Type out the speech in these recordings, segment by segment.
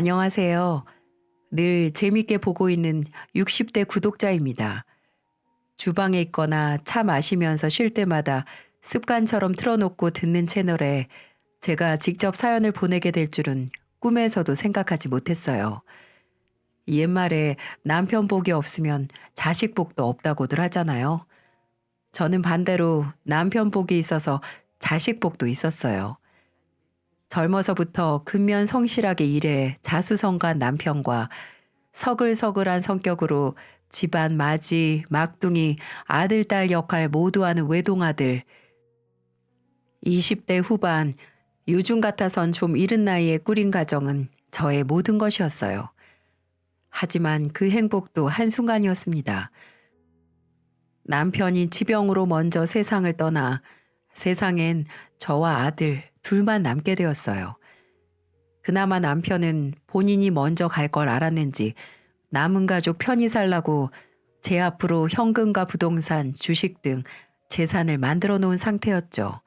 안녕하세요. 늘 재밌게 보고 있는 60대 구독자입니다. 주방에 있거나 차 마시면서 쉴 때마다 습관처럼 틀어놓고 듣는 채널에 제가 직접 사연을 보내게 될 줄은 꿈에서도 생각하지 못했어요. 옛말에 남편 복이 없으면 자식 복도 없다고들 하잖아요. 저는 반대로 남편 복이 있어서 자식 복도 있었어요. 젊어서부터 근면 성실하게 일해 자수성가한 남편과 서글서글한 성격으로 집안 맞이, 막둥이, 아들, 딸 역할 모두 하는 외동아들, 20대 후반, 요즘 같아선 좀 이른 나이에 꾸린 가정은 저의 모든 것이었어요. 하지만 그 행복도 한순간이었습니다. 남편이 지병으로 먼저 세상을 떠나 세상엔 저와 아들 둘만 남게 되었어요. 그나마 남편은 본인이 먼저 갈 걸 알았는지 남은 가족 편히 살라고 제 앞으로 현금과 부동산, 주식 등 재산을 만들어 놓은 상태였죠.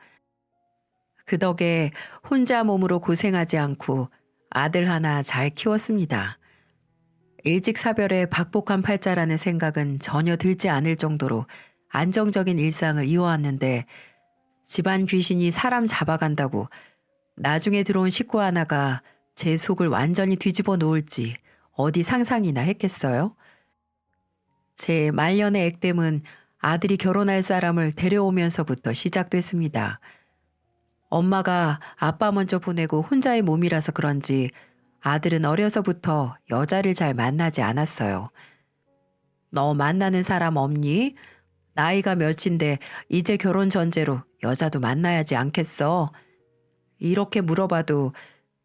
그 덕에 혼자 몸으로 고생하지 않고 아들 하나 잘 키웠습니다. 일찍 사별에 박복한 팔자라는 생각은 전혀 들지 않을 정도로 안정적인 일상을 이어왔는데 집안 귀신이 사람 잡아간다고 나중에 들어온 식구 하나가 제 속을 완전히 뒤집어 놓을지 어디 상상이나 했겠어요? 제 말년의 액땜은 아들이 결혼할 사람을 데려오면서부터 시작됐습니다. 엄마가 아빠 먼저 보내고 혼자의 몸이라서 그런지 아들은 어려서부터 여자를 잘 만나지 않았어요. 너 만나는 사람 없니? 나이가 몇인데 이제 결혼 전제로 여자도 만나야지 않겠어? 이렇게 물어봐도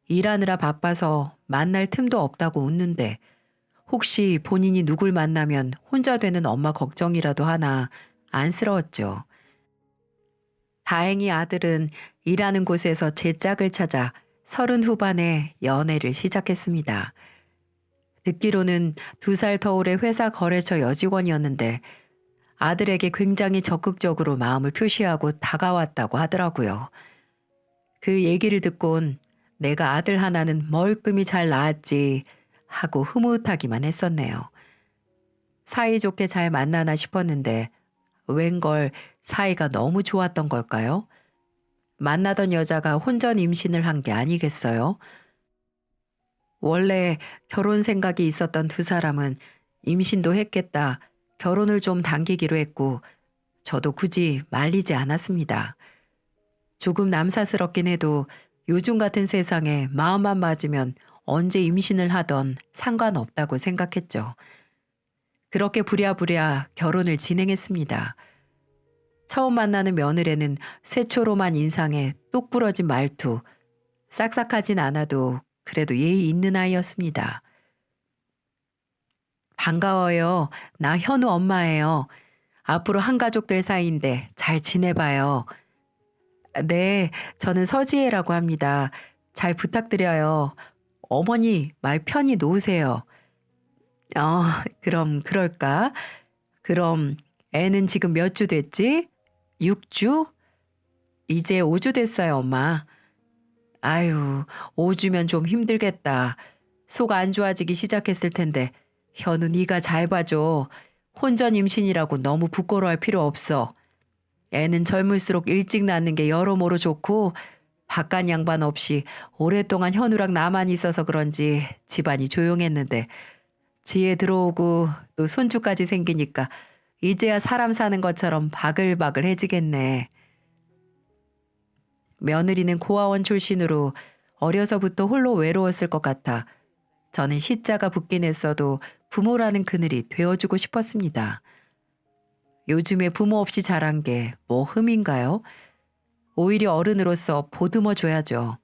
일하느라 바빠서 만날 틈도 없다고 웃는데 혹시 본인이 누굴 만나면 혼자 되는 엄마 걱정이라도 하나 안쓰러웠죠. 다행히 아들은 일하는 곳에서 제 짝을 찾아 30 후반에 연애를 시작했습니다. 듣기로는 2살 터울의 회사 거래처 여직원이었는데 아들에게 굉장히 적극적으로 마음을 표시하고 다가왔다고 하더라고요. 그 얘기를 듣곤 내가 아들 하나는 멀끔히 잘 낳았지 하고 흐뭇하기만 했었네요. 사이좋게 잘 만나나 싶었는데 웬걸 사이가 너무 좋았던 걸까요? 만나던 여자가 혼전 임신을 한 게 아니겠어요? 원래 결혼 생각이 있었던 두 사람은 임신도 했겠다, 결혼을 좀 당기기로 했고 저도 굳이 말리지 않았습니다. 조금 남사스럽긴 해도 요즘 같은 세상에 마음만 맞으면 언제 임신을 하던 상관없다고 생각했죠. 그렇게 부랴부랴 결혼을 진행했습니다. 처음 만나는 며느리는 새초롬한 인상에 똑부러진 말투, 싹싹하진 않아도 그래도 예의 있는 아이였습니다. 반가워요. 나 현우 엄마예요. 앞으로 한가족들 사이인데 잘 지내봐요. 네, 저는 서지혜라고 합니다. 잘 부탁드려요. 어머니 말 편히 놓으세요. 그럼 그럴까? 그럼 애는 지금 몇 주 됐지? 6주? 이제 5주 됐어요, 엄마. 아유, 5주면 좀 힘들겠다. 속 안 좋아지기 시작했을 텐데 현우 네가 잘 봐줘. 혼전 임신이라고 너무 부끄러워할 필요 없어. 애는 젊을수록 일찍 낳는 게 여러모로 좋고 바깥 양반 없이 오랫동안 현우랑 나만 있어서 그런지 집안이 조용했는데 지혜 들어오고 또 손주까지 생기니까 이제야 사람 사는 것처럼 바글바글해지겠네. 며느리는 고아원 출신으로 어려서부터 홀로 외로웠을 것 같아 저는 시자가 붙긴 했어도 부모라는 그늘이 되어주고 싶었습니다. 요즘에 부모 없이 자란 게 뭐 흠인가요? 오히려 어른으로서 보듬어 줘야죠.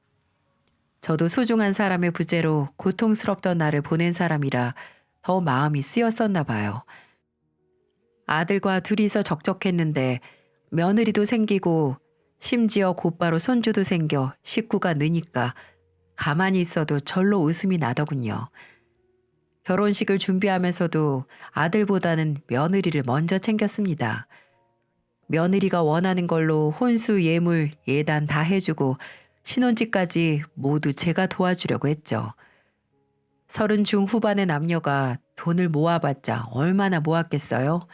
저도 소중한 사람의 부재로 고통스럽던 날을 보낸 사람이라 더 마음이 쓰였었나 봐요. 아들과 둘이서 적적했는데 며느리도 생기고 심지어 곧바로 손주도 생겨 식구가 느니까 가만히 있어도 절로 웃음이 나더군요. 결혼식을 준비하면서도 아들보다는 며느리를 먼저 챙겼습니다. 며느리가 원하는 걸로 혼수, 예물, 예단 다 해주고 신혼집까지 모두 제가 도와주려고 했죠. 서른 중후반의 남녀가 돈을 모아봤자 얼마나 모았겠어요?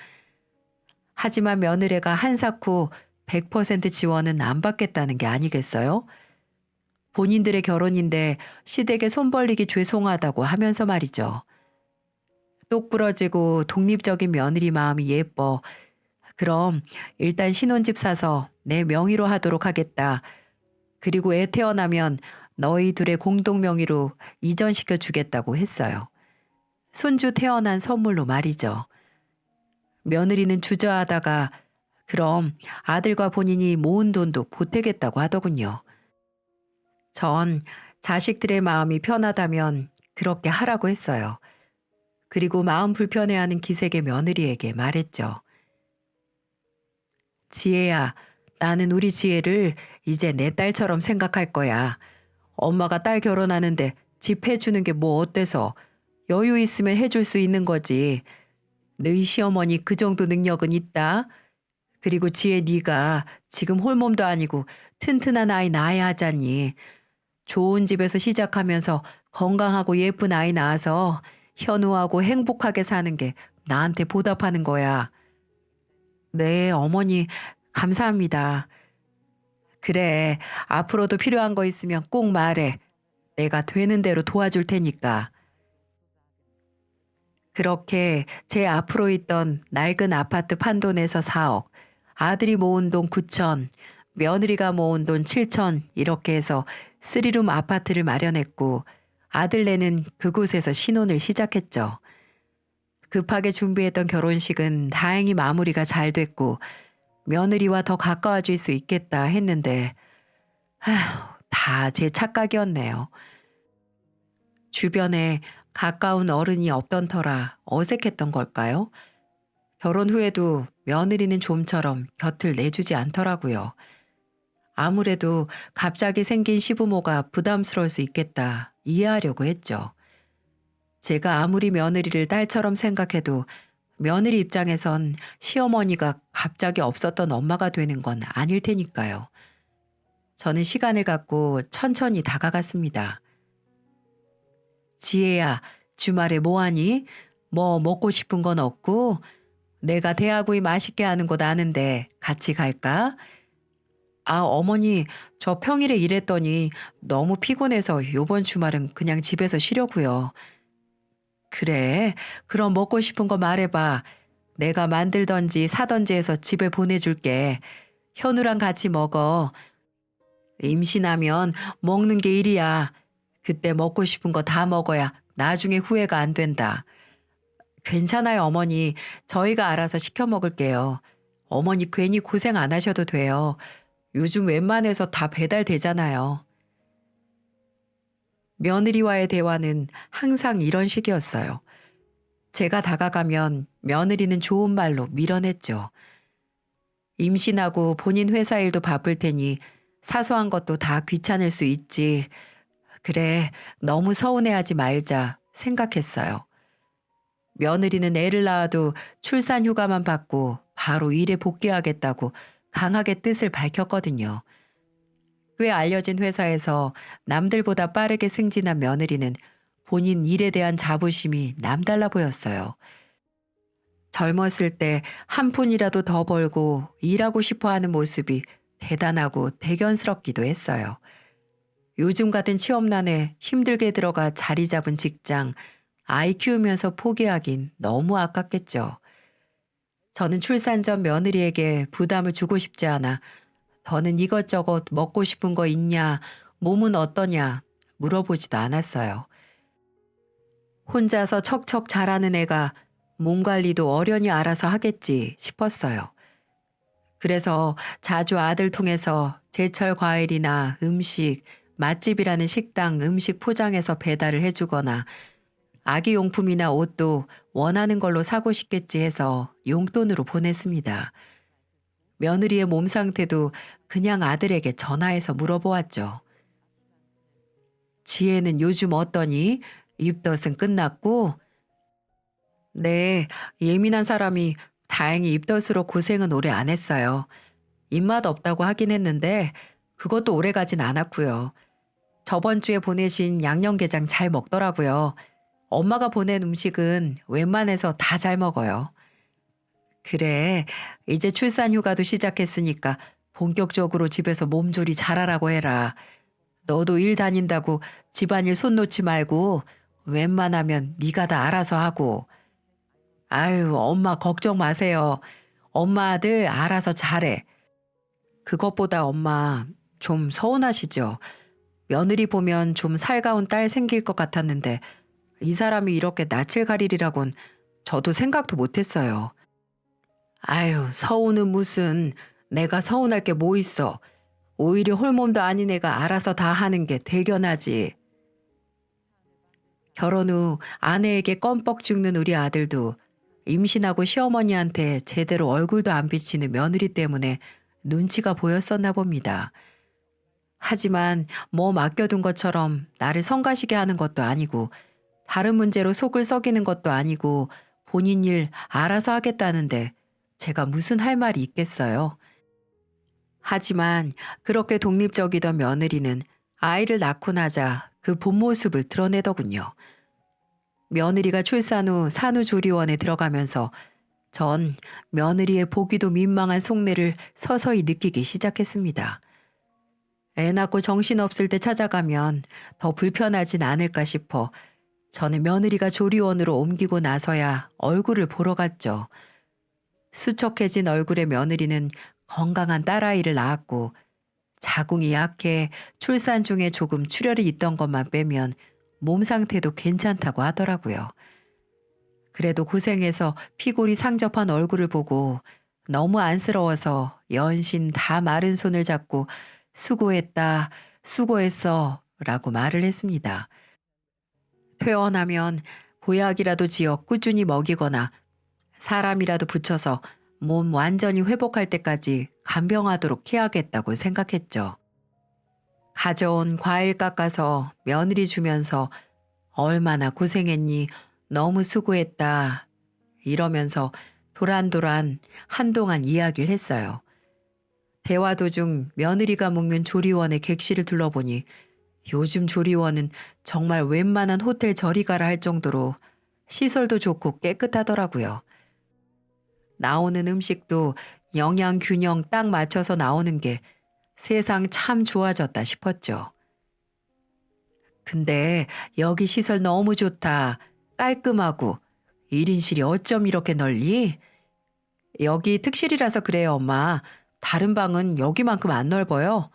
하지만 며느리가 한사코 100% 지원은 안 받겠다는 게 아니겠어요? 본인들의 결혼인데 시댁에 손 벌리기 죄송하다고 하면서 말이죠. 똑부러지고 독립적인 며느리 마음이 예뻐. 그럼 일단 신혼집 사서 내 명의로 하도록 하겠다. 그리고 애 태어나면 너희 둘의 공동 명의로 이전시켜 주겠다고 했어요. 손주 태어난 선물로 말이죠. 며느리는 주저하다가 그럼 아들과 본인이 모은 돈도 보태겠다고 하더군요. 전 자식들의 마음이 편하다면 그렇게 하라고 했어요. 그리고 마음 불편해하는 기색의 며느리에게 말했죠. 지혜야, 나는 우리 지혜를 이제 내 딸처럼 생각할 거야. 엄마가 딸 결혼하는데 집 해주는 게 뭐 어때서? 여유 있으면 해줄 수 있는 거지. 너희 시어머니 그 정도 능력은 있다. 그리고 지혜 네가 지금 홀몸도 아니고 튼튼한 아이 낳아야 하잖니. 좋은 집에서 시작하면서 건강하고 예쁜 아이 낳아서 현우하고 행복하게 사는 게 나한테 보답하는 거야. 네, 어머니, 감사합니다. 그래, 앞으로도 필요한 거 있으면 꼭 말해. 내가 되는 대로 도와줄 테니까. 그렇게 제 앞으로 있던 낡은 아파트 판돈에서 4억, 아들이 모은 돈 9천, 며느리가 모은 돈 7천 이렇게 해서 쓰리룸 아파트를 마련했고 아들네는 그곳에서 신혼을 시작했죠. 급하게 준비했던 결혼식은 다행히 마무리가 잘 됐고 며느리와 더 가까워질 수 있겠다 했는데 다 제 착각이었네요. 주변에 가까운 어른이 없던 터라 어색했던 걸까요? 결혼 후에도 며느리는 좀처럼 곁을 내주지 않더라고요. 아무래도 갑자기 생긴 시부모가 부담스러울 수 있겠다 이해하려고 했죠. 제가 아무리 며느리를 딸처럼 생각해도 며느리 입장에선 시어머니가 갑자기 없었던 엄마가 되는 건 아닐 테니까요. 저는 시간을 갖고 천천히 다가갔습니다. 지혜야, 주말에 뭐 하니? 뭐 먹고 싶은 건 없고? 내가 대하구이 맛있게 하는 곳 아는데 같이 갈까? 아, 어머니, 저 평일에 일했더니 너무 피곤해서 요번 주말은 그냥 집에서 쉬려고요. 그래, 그럼 먹고 싶은 거 말해봐. 내가 만들던지 사던지 해서 집에 보내줄게. 현우랑 같이 먹어. 임신하면 먹는 게 일이야. 그때 먹고 싶은 거 다 먹어야 나중에 후회가 안 된다. 괜찮아요, 어머니. 저희가 알아서 시켜 먹을게요. 어머니 괜히 고생 안 하셔도 돼요. 요즘 웬만해서 다 배달되잖아요. 며느리와의 대화는 항상 이런 식이었어요. 제가 다가가면 며느리는 좋은 말로 밀어냈죠. 임신하고 본인 회사 일도 바쁠 테니 사소한 것도 다 귀찮을 수 있지. 그래, 너무 서운해하지 말자 생각했어요. 며느리는 애를 낳아도 출산 휴가만 받고 바로 일에 복귀하겠다고 강하게 뜻을 밝혔거든요. 꽤 알려진 회사에서 남들보다 빠르게 승진한 며느리는 본인 일에 대한 자부심이 남달라 보였어요. 젊었을 때 한 푼이라도 더 벌고 일하고 싶어 하는 모습이 대단하고 대견스럽기도 했어요. 요즘 같은 취업난에 힘들게 들어가 자리 잡은 직장, 아이 키우면서 포기하긴 너무 아깝겠죠. 저는 출산 전 며느리에게 부담을 주고 싶지 않아 더는 이것저것 먹고 싶은 거 있냐, 몸은 어떠냐 물어보지도 않았어요. 혼자서 척척 자라는 애가 몸 관리도 어련히 알아서 하겠지 싶었어요. 그래서 자주 아들 통해서 제철 과일이나 음식, 맛집이라는 식당 음식 포장해서 배달을 해주거나 아기 용품이나 옷도 원하는 걸로 사고 싶겠지 해서 용돈으로 보냈습니다. 며느리의 몸 상태도 그냥 아들에게 전화해서 물어보았죠. 지혜는 요즘 어떠니? 입덧은 끝났고? 네, 예민한 사람이 다행히 입덧으로 고생은 오래 안 했어요. 입맛 없다고 하긴 했는데 그것도 오래 가진 않았고요. 저번 주에 보내신 양념게장 잘 먹더라고요. 엄마가 보낸 음식은 웬만해서 다 잘 먹어요. 그래, 이제 출산 휴가도 시작했으니까 본격적으로 집에서 몸조리 잘하라고 해라. 너도 일 다닌다고 집안일 손 놓지 말고 웬만하면 네가 다 알아서 하고. 아유, 엄마 걱정 마세요. 엄마 아들 알아서 잘해. 그것보다 엄마 좀 서운하시죠? 며느리 보면 좀 살가운 딸 생길 것 같았는데 이 사람이 이렇게 낯을 가리리라곤 저도 생각도 못했어요. 아유, 서운은 무슨. 내가 서운할 게 뭐 있어. 오히려 홀몸도 아닌 애가 알아서 다 하는 게 대견하지. 결혼 후 아내에게 껌뻑 죽는 우리 아들도 임신하고 시어머니한테 제대로 얼굴도 안 비치는 며느리 때문에 눈치가 보였었나 봅니다. 하지만 뭐 맡겨둔 것처럼 나를 성가시게 하는 것도 아니고 다른 문제로 속을 썩이는 것도 아니고 본인 일 알아서 하겠다는데 제가 무슨 할 말이 있겠어요. 하지만 그렇게 독립적이던 며느리는 아이를 낳고 나자 그 본 모습을 드러내더군요. 며느리가 출산 후 산후조리원에 들어가면서 전 며느리의 보기도 민망한 속내를 서서히 느끼기 시작했습니다. 애 낳고 정신없을 때 찾아가면 더 불편하진 않을까 싶어 저는 며느리가 조리원으로 옮기고 나서야 얼굴을 보러 갔죠. 수척해진 얼굴의 며느리는 건강한 딸아이를 낳았고 자궁이 약해 출산 중에 조금 출혈이 있던 것만 빼면 몸 상태도 괜찮다고 하더라고요. 그래도 고생해서 피골이 상접한 얼굴을 보고 너무 안쓰러워서 연신 다 마른 손을 잡고 수고했다, 수고했어 라고 말을 했습니다. 퇴원하면 보약이라도 지어 꾸준히 먹이거나 사람이라도 붙여서 몸 완전히 회복할 때까지 간병하도록 해야겠다고 생각했죠. 가져온 과일 깎아서 며느리 주면서 얼마나 고생했니, 너무 수고했다 이러면서 도란도란 한동안 이야기를 했어요. 대화 도중 며느리가 묵는 조리원의 객실을 둘러보니 요즘 조리원은 정말 웬만한 호텔 저리 가라 할 정도로 시설도 좋고 깨끗하더라고요. 나오는 음식도 영양 균형 딱 맞춰서 나오는 게 세상 참 좋아졌다 싶었죠. 근데 여기 시설 너무 좋다. 깔끔하고 1인실이 어쩜 이렇게 넓니? 여기 특실이라서 그래요, 엄마. 다른 방은 여기만큼 안 넓어요.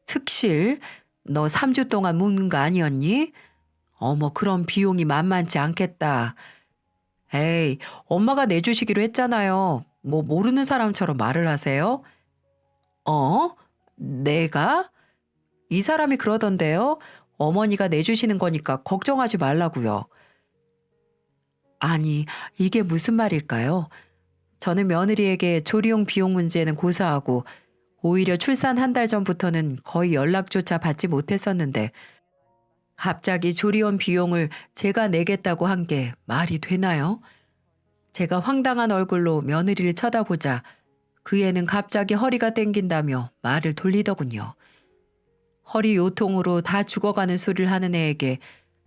특실? 너 3주 동안 묵는 거 아니었니? 어머, 그럼 비용이 만만치 않겠다. 에이, 엄마가 내주시기로 했잖아요. 뭐 모르는 사람처럼 말을 하세요? 어? 내가? 이 사람이 그러던데요. 어머니가 내주시는 거니까 걱정하지 말라고요. 아니, 이게 무슨 말일까요? 저는 며느리에게 조리용 비용 문제는 고사하고 오히려 출산 한 달 전부터는 거의 연락조차 받지 못했었는데 갑자기 조리원 비용을 제가 내겠다고 한 게 말이 되나요? 제가 황당한 얼굴로 며느리를 쳐다보자 그 애는 갑자기 허리가 땡긴다며 말을 돌리더군요. 허리 요통으로 다 죽어가는 소리를 하는 애에게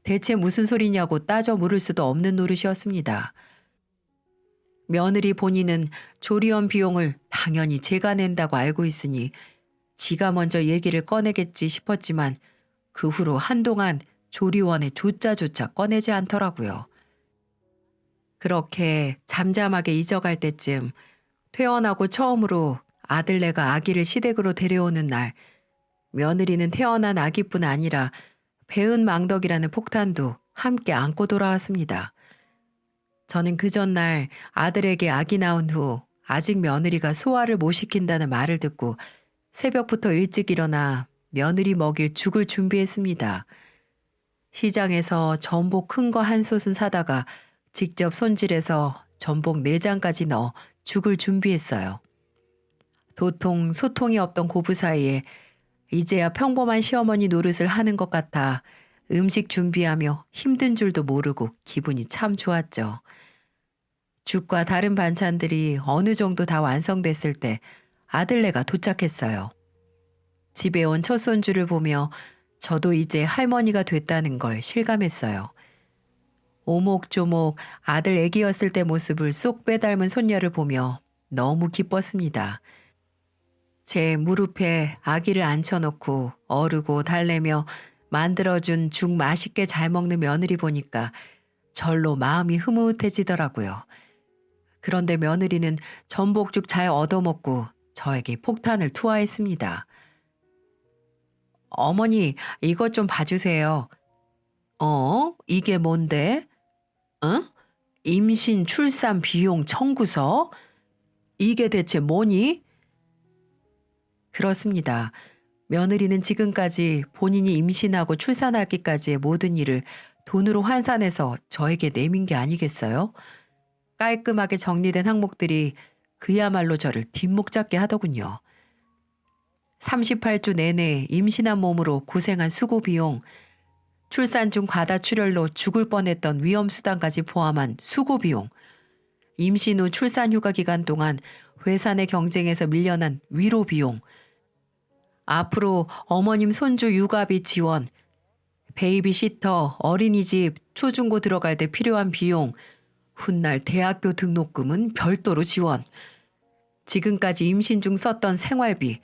대체 무슨 소리냐고 따져 물을 수도 없는 노릇이었습니다. 며느리 본인은 조리원 비용을 당연히 제가 낸다고 알고 있으니 지가 먼저 얘기를 꺼내겠지 싶었지만 그 후로 한동안 조리원의 조짜조차 꺼내지 않더라고요. 그렇게 잠잠하게 잊어갈 때쯤 퇴원하고 처음으로 아들네가 아기를 시댁으로 데려오는 날 며느리는 태어난 아기뿐 아니라 배은 망덕이라는 폭탄도 함께 안고 돌아왔습니다. 저는 그 전날 아들에게 아기 낳은 후 아직 며느리가 소화를 못 시킨다는 말을 듣고 새벽부터 일찍 일어나 며느리 먹일 죽을 준비했습니다. 시장에서 전복 큰 거 한 솥은 사다가 직접 손질해서 전복 4장까지 넣어 죽을 준비했어요. 도통 소통이 없던 고부 사이에 이제야 평범한 시어머니 노릇을 하는 것 같아 음식 준비하며 힘든 줄도 모르고 기분이 참 좋았죠. 죽과 다른 반찬들이 어느 정도 다 완성됐을 때 아들네가 도착했어요. 집에 온 첫 손주를 보며 저도 이제 할머니가 됐다는 걸 실감했어요. 오목조목 아들 애기였을 때 모습을 쏙 빼닮은 손녀를 보며 너무 기뻤습니다. 제 무릎에 아기를 앉혀놓고 어르고 달래며 만들어준 죽 맛있게 잘 먹는 며느리 보니까 절로 마음이 흐뭇해지더라고요. 그런데 며느리는 전복죽 잘 얻어먹고 저에게 폭탄을 투하했습니다. 어머니, 이것 좀 봐주세요. 이게 뭔데? 응? 임신 출산 비용 청구서? 이게 대체 뭐니? 그렇습니다. 며느리는 지금까지 본인이 임신하고 출산하기까지의 모든 일을 돈으로 환산해서 저에게 내민 게 아니겠어요? 깔끔하게 정리된 항목들이 그야말로 저를 뒷목 잡게 하더군요. 38주 내내 임신한 몸으로 고생한 수고 비용, 출산 중 과다출혈로 죽을 뻔했던 위험수당까지 포함한 수고 비용, 임신 후 출산 휴가 기간 동안 회사 내 경쟁에서 밀려난 위로 비용, 앞으로 어머님 손주 육아비 지원, 베이비시터, 어린이집, 초중고 들어갈 때 필요한 비용, 훗날 대학교 등록금은 별도로 지원, 지금까지 임신 중 썼던 생활비,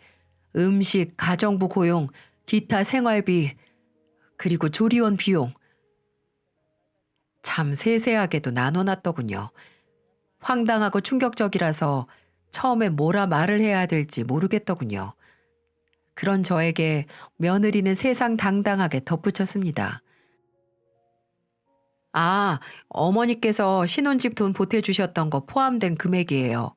음식, 가정부 고용, 기타 생활비, 그리고 조리원 비용. 참 세세하게도 나눠놨더군요. 황당하고 충격적이라서 처음에 뭐라 말을 해야 될지 모르겠더군요. 그런 저에게 며느리는 세상 당당하게 덧붙였습니다. 아, 어머니께서 신혼집 돈 보태주셨던 거 포함된 금액이에요.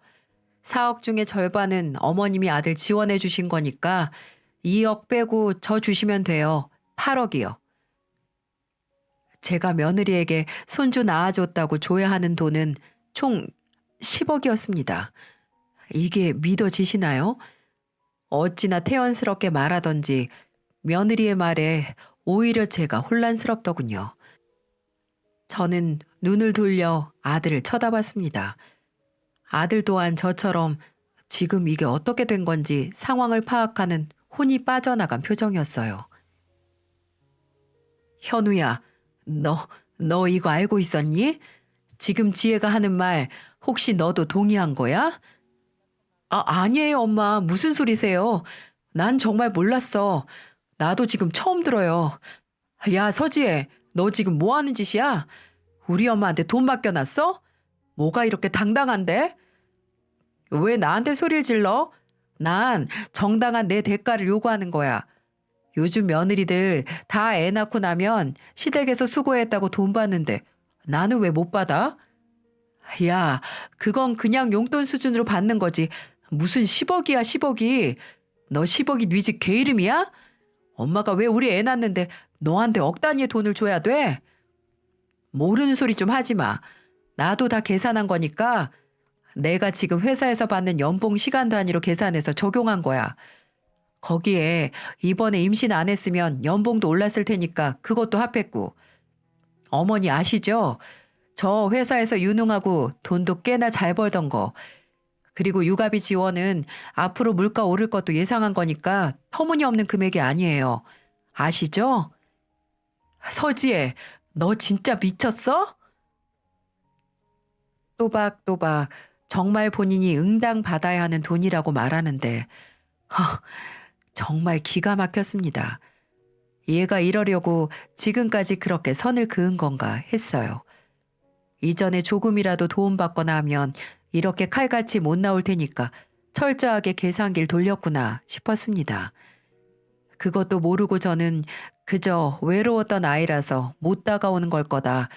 4억 중에 절반은 어머님이 아들 지원해 주신 거니까 2억 빼고 저 주시면 돼요. 8억이요. 제가 며느리에게 손주 낳아줬다고 줘야 하는 돈은 총 10억이었습니다. 이게 믿어지시나요? 어찌나 태연스럽게 말하던지 며느리의 말에 오히려 제가 혼란스럽더군요. 저는 눈을 돌려 아들을 쳐다봤습니다. 아들 또한 저처럼 지금 이게 어떻게 된 건지 상황을 파악하는 혼이 빠져나간 표정이었어요. 현우야, 너 이거 알고 있었니? 지금 지혜가 하는 말 혹시 너도 동의한 거야? 아니에요, 엄마. 무슨 소리세요? 난 정말 몰랐어. 나도 지금 처음 들어요. 야, 서지혜, 너 지금 뭐 하는 짓이야? 우리 엄마한테 돈 맡겨놨어? 뭐가 이렇게 당당한데? 왜 나한테 소리를 질러? 난 정당한 내 대가를 요구하는 거야. 요즘 며느리들 다 애 낳고 나면 시댁에서 수고했다고 돈 받는데 나는 왜 못 받아? 야, 그건 그냥 용돈 수준으로 받는 거지. 무슨 10억이야, 10억이. 너 10억이 네 집 개 이름이야? 엄마가 왜 우리 애 낳는데 너한테 억 단위의 돈을 줘야 돼? 모르는 소리 좀 하지 마. 나도 다 계산한 거니까 내가 지금 회사에서 받는 연봉 시간 단위로 계산해서 적용한 거야. 거기에 이번에 임신 안 했으면 연봉도 올랐을 테니까 그것도 합했고. 어머니 아시죠? 저 회사에서 유능하고 돈도 꽤나 잘 벌던 거. 그리고 육아비 지원은 앞으로 물가 오를 것도 예상한 거니까 터무니없는 금액이 아니에요. 아시죠? 서지혜, 너 진짜 미쳤어? 또박또박 정말 본인이 응당 받아야 하는 돈이라고 말하는데 정말 기가 막혔습니다. 얘가 이러려고 지금까지 그렇게 선을 그은 건가 했어요. 이전에 조금이라도 도움받거나 하면 이렇게 칼같이 못 나올 테니까 철저하게 계산기를 돌렸구나 싶었습니다. 그것도 모르고 저는 그저 외로웠던 아이라서 못 다가오는 걸 거다.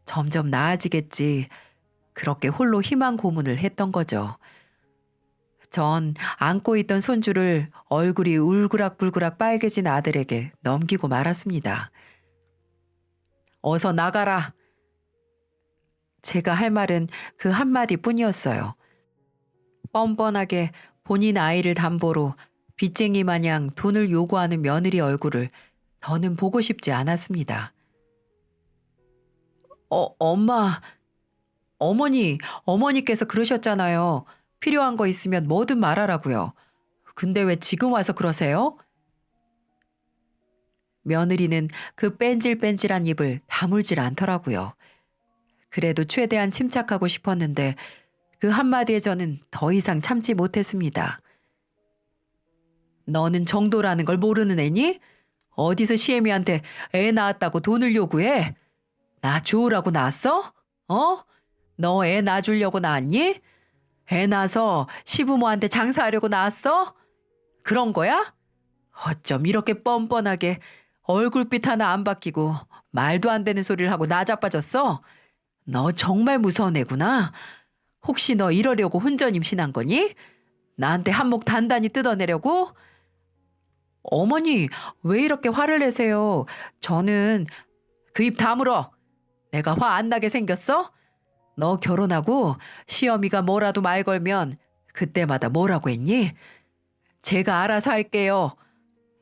점점 나아지겠지. 그렇게 홀로 희망 고문을 했던 거죠. 전 안고 있던 손주를 얼굴이 울그락불그락 빨개진 아들에게 넘기고 말았습니다. 어서 나가라. 제가 할 말은 그 한마디뿐이었어요. 뻔뻔하게 본인 아이를 담보로 빚쟁이 마냥 돈을 요구하는 며느리 얼굴을 더는 보고 싶지 않았습니다. 엄마, 어머니께서 그러셨잖아요. 필요한 거 있으면 뭐든 말하라고요. 근데 왜 지금 와서 그러세요? 며느리는 그 뺀질뺀질한 입을 다물질 않더라고요. 그래도 최대한 침착하고 싶었는데 그 한마디에 저는 더 이상 참지 못했습니다. 너는 정도라는 걸 모르는 애니? 어디서 시애미한테 애 낳았다고 돈을 요구해? 나 좋으라고 낳았어? 어? 너 애 낳아주려고 낳았니? 애 낳아서 시부모한테 장사하려고 낳았어? 그런 거야? 어쩜 이렇게 뻔뻔하게 얼굴빛 하나 안 바뀌고 말도 안 되는 소리를 하고 나자빠졌어? 너 정말 무서운 애구나. 혹시 너 이러려고 혼전 임신한 거니? 나한테 한몫 단단히 뜯어내려고? 어머니, 왜 이렇게 화를 내세요? 저는 그 입 다물어. 내가 화 안 나게 생겼어? 너 결혼하고 시어미가 뭐라도 말 걸면 그때마다 뭐라고 했니? 제가 알아서 할게요.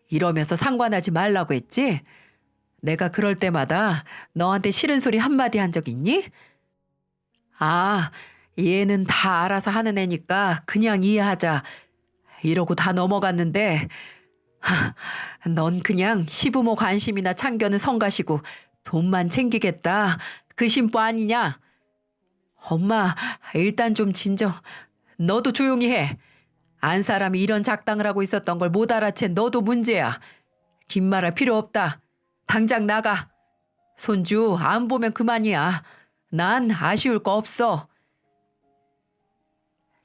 이러면서 상관하지 말라고 했지? 내가 그럴 때마다 너한테 싫은 소리 한마디 한 적 있니? 아, 얘는 다 알아서 하는 애니까 그냥 이해하자. 이러고 다 넘어갔는데, 넌 그냥 시부모 관심이나 참견은 성가시고 돈만 챙기겠다. 그 심보 아니냐? 엄마, 일단 좀 진정. 너도 조용히 해. 안 사람이 이런 작당을 하고 있었던 걸 못 알아챈 너도 문제야. 긴 말할 필요 없다. 당장 나가. 손주 안 보면 그만이야. 난 아쉬울 거 없어.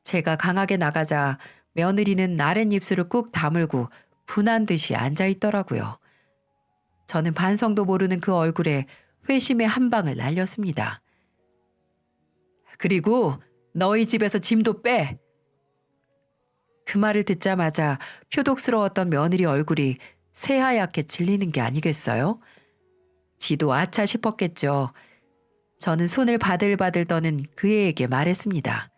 제가 강하게 나가자 며느리는 아랫입술을 꾹 다물고 분한 듯이 앉아 있더라고요. 저는 반성도 모르는 그 얼굴에 회심의 한 방을 날렸습니다. 그리고 너희 집에서 짐도 빼. 그 말을 듣자마자 표독스러웠던 며느리 얼굴이 새하얗게 질리는 게 아니겠어요? 지도 아차 싶었겠죠. 저는 손을 바들바들 떠는 그 애에게 말했습니다.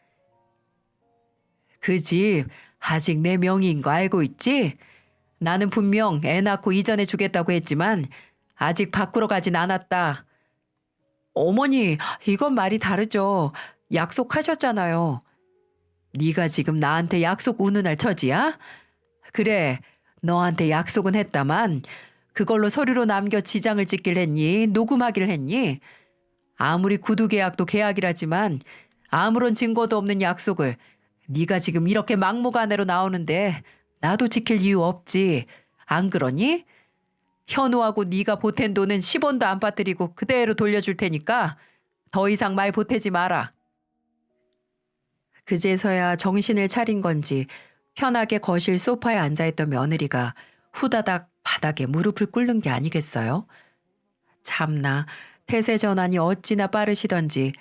그 집 아직 내 명의인 거 알고 있지? 나는 분명 애 낳고 이전해 주겠다고 했지만 아직 밖으로 가진 않았다. 어머니, 이건 말이 다르죠. 약속하셨잖아요. 네가 지금 나한테 약속 운운할 처지야? 그래, 너한테 약속은 했다만 그걸로 서류로 남겨 지장을 찍길 했니? 녹음하기를 했니? 아무리 구두 계약도 계약이라지만 아무런 증거도 없는 약속을 네가 지금 이렇게 막무가내로 나오는데 나도 지킬 이유 없지. 안 그러니? 현우하고 네가 보탠 돈은 10원도 안 빠뜨리고 그대로 돌려줄 테니까 더 이상 말 보태지 마라. 그제서야 정신을 차린 건지 편하게 거실 소파에 앉아있던 며느리가 후다닥 바닥에 무릎을 꿇는 게 아니겠어요? 참나, 태세 전환이 어찌나 빠르시던지.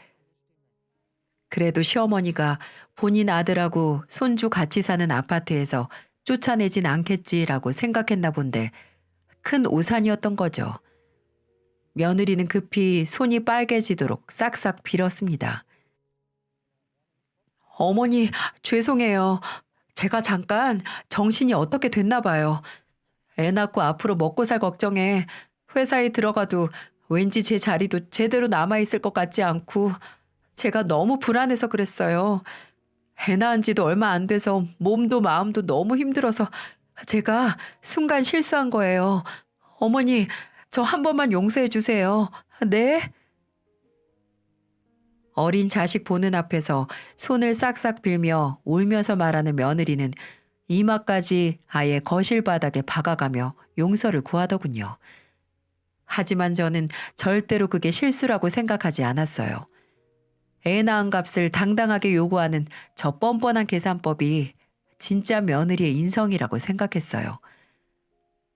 그래도 시어머니가 본인 아들하고 손주 같이 사는 아파트에서 쫓아내진 않겠지라고 생각했나 본데 큰 오산이었던 거죠. 며느리는 급히 손이 빨개지도록 싹싹 빌었습니다. 어머니, 죄송해요. 제가 잠깐 정신이 어떻게 됐나 봐요. 애 낳고 앞으로 먹고 살 걱정에 회사에 들어가도 왠지 제 자리도 제대로 남아있을 것 같지 않고 제가 너무 불안해서 그랬어요. 애 낳은 지도 얼마 안 돼서 몸도 마음도 너무 힘들어서 제가 순간 실수한 거예요. 어머니, 저 한 번만 용서해 주세요. 네? 어린 자식 보는 앞에서 손을 싹싹 빌며 울면서 말하는 며느리는 이마까지 아예 거실 바닥에 박아가며 용서를 구하더군요. 하지만 저는 절대로 그게 실수라고 생각하지 않았어요. 애 낳은 값을 당당하게 요구하는 저 뻔뻔한 계산법이 진짜 며느리의 인성이라고 생각했어요.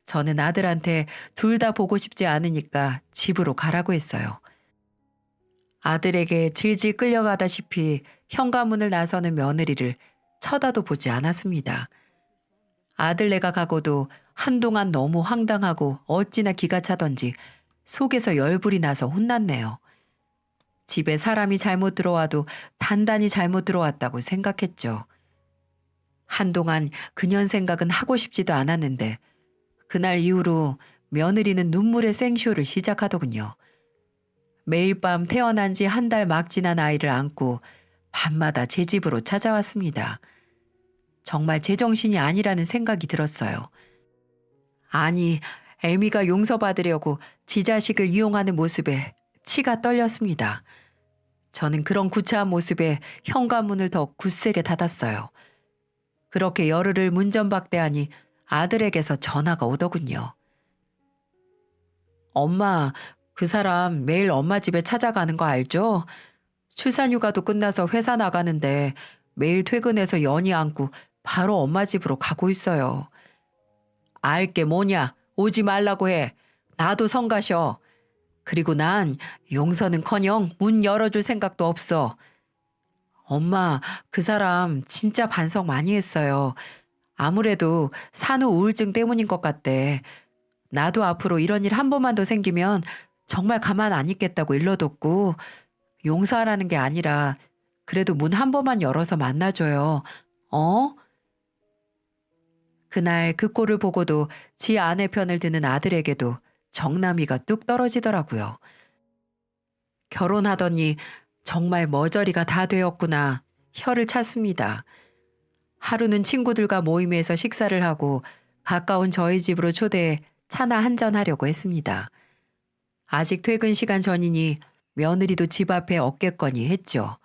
저는 아들한테 둘 다 보고 싶지 않으니까 집으로 가라고 했어요. 아들에게 질질 끌려가다시피 현관문을 나서는 며느리를 쳐다도 보지 않았습니다. 아들네가 가고도 한동안 너무 황당하고 어찌나 기가 차던지 속에서 열불이 나서 혼났네요. 집에 사람이 잘못 들어와도 단단히 잘못 들어왔다고 생각했죠. 한동안 그년 생각은 하고 싶지도 않았는데 그날 이후로 며느리는 눈물의 생쇼를 시작하더군요. 매일 밤 태어난 지 한 달 막 지난 아이를 안고 밤마다 제 집으로 찾아왔습니다. 정말 제정신이 아니라는 생각이 들었어요. 아니, 애미가 용서받으려고 지 자식을 이용하는 모습에 치가 떨렸습니다. 저는 그런 구차한 모습에 현관문을 더 굳세게 닫았어요. 그렇게 열흘을 문전박대하니 아들에게서 전화가 오더군요. 엄마, 그 사람 매일 엄마 집에 찾아가는 거 알죠? 출산휴가도 끝나서 회사 나가는데 매일 퇴근해서 연희 안고 바로 엄마 집으로 가고 있어요. 알게 뭐냐? 오지 말라고 해. 나도 성가셔. 그리고 난 용서는커녕 문 열어줄 생각도 없어. 엄마, 그 사람 진짜 반성 많이 했어요. 아무래도 산후 우울증 때문인 것 같대. 나도 앞으로 이런 일 한 번만 더 생기면 정말 가만 안 있겠다고 일러뒀고, 용서하라는 게 아니라 그래도 문 한 번만 열어서 만나줘요. 어? 그날 그 꼴을 보고도 지 아내 편을 드는 아들에게도 정남이가 뚝 떨어지더라고요. 결혼하더니 정말 머저리가 다 되었구나. 혀를 찼습니다. 하루는 친구들과 모임에서 식사를 하고 가까운 저희 집으로 초대해 차나 한잔 하려고 했습니다. 아직 퇴근 시간 전이니 며느리도 집 앞에 없겠거니 했죠.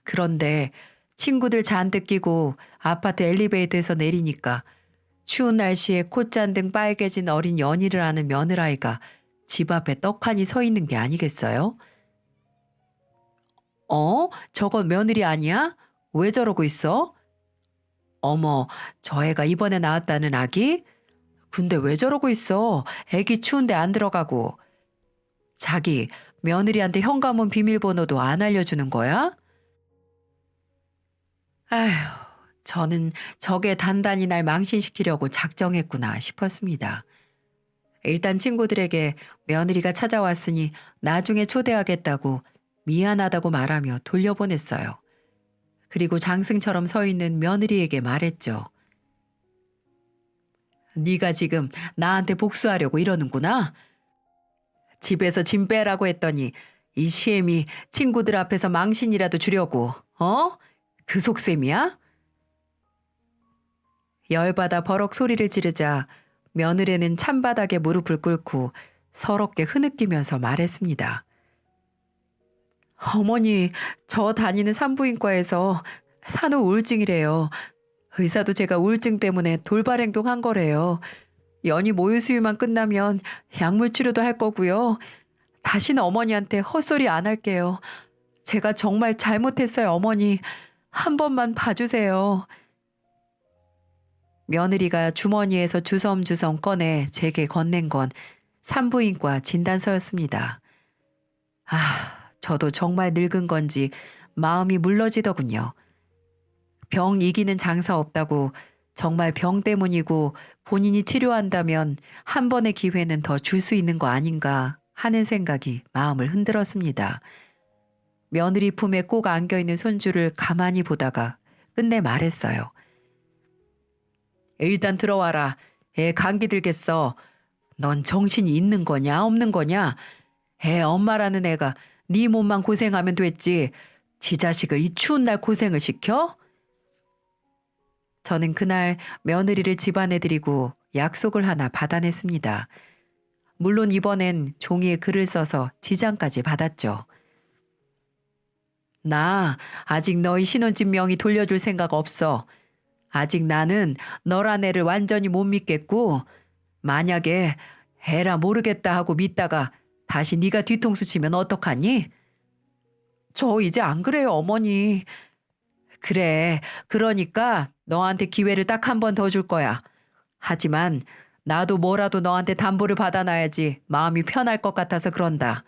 그런데 친구들 잔뜩 끼고 아파트 엘리베이터에서 내리니까 추운 날씨에 콧잔등 빨개진 어린 연희를 아는 며느라이가 집 앞에 떡하니 서 있는 게 아니겠어요? 저건 며느리 아니야? 왜 저러고 있어? 어머, 저 애가 이번에 낳았다는 아기? 근데 왜 저러고 있어? 애기 추운데 안 들어가고. 자기, 며느리한테 현관문 비밀번호도 안 알려주는 거야? 아휴, 저는 저게 단단히 날 망신시키려고 작정했구나 싶었습니다. 일단 친구들에게 며느리가 찾아왔으니 나중에 초대하겠다고 미안하다고 말하며 돌려보냈어요. 그리고 장승처럼 서 있는 며느리에게 말했죠. 네가 지금 나한테 복수하려고 이러는구나. 집에서 짐 빼라고 했더니 이 시엠이 친구들 앞에서 망신이라도 주려고, 어? 그 속셈이야? 열받아 버럭 소리를 지르자 며느리는 찬바닥에 무릎을 꿇고 서럽게 흐느끼면서 말했습니다. 어머니, 저 다니는 산부인과에서 산후 우울증이래요. 의사도 제가 우울증 때문에 돌발 행동한 거래요. 연희 모유 수유만 끝나면 약물 치료도 할 거고요. 다시는 어머니한테 헛소리 안 할게요. 제가 정말 잘못했어요, 어머니. 한 번만 봐주세요. 며느리가 주머니에서 주섬주섬 꺼내 제게 건넨 건 산부인과 진단서였습니다. 저도 정말 늙은 건지 마음이 물러지더군요. 병 이기는 장사 없다고 정말 병 때문이고 본인이 치료한다면 한 번의 기회는 더 줄 수 있는 거 아닌가 하는 생각이 마음을 흔들었습니다. 며느리 품에 꼭 안겨있는 손주를 가만히 보다가 끝내 말했어요. 일단 들어와라. 애 감기 들겠어. 넌 정신이 있는 거냐 없는 거냐? 애 엄마라는 애가 네 몸만 고생하면 됐지. 지 자식을 이 추운 날 고생을 시켜? 저는 그날 며느리를 집안에 들이고 약속을 하나 받아냈습니다. 물론 이번엔 종이에 글을 써서 지장까지 받았죠. 나 아직 너희 신혼집 명의 돌려줄 생각 없어. 아직 나는 너란 애를 완전히 못 믿겠고 만약에 애라 모르겠다 하고 믿다가 다시 네가 뒤통수 치면 어떡하니? 저 이제 안 그래요, 어머니. 그래, 그러니까 너한테 기회를 딱 한 번 더 줄 거야. 하지만 나도 뭐라도 너한테 담보를 받아놔야지 마음이 편할 것 같아서 그런다.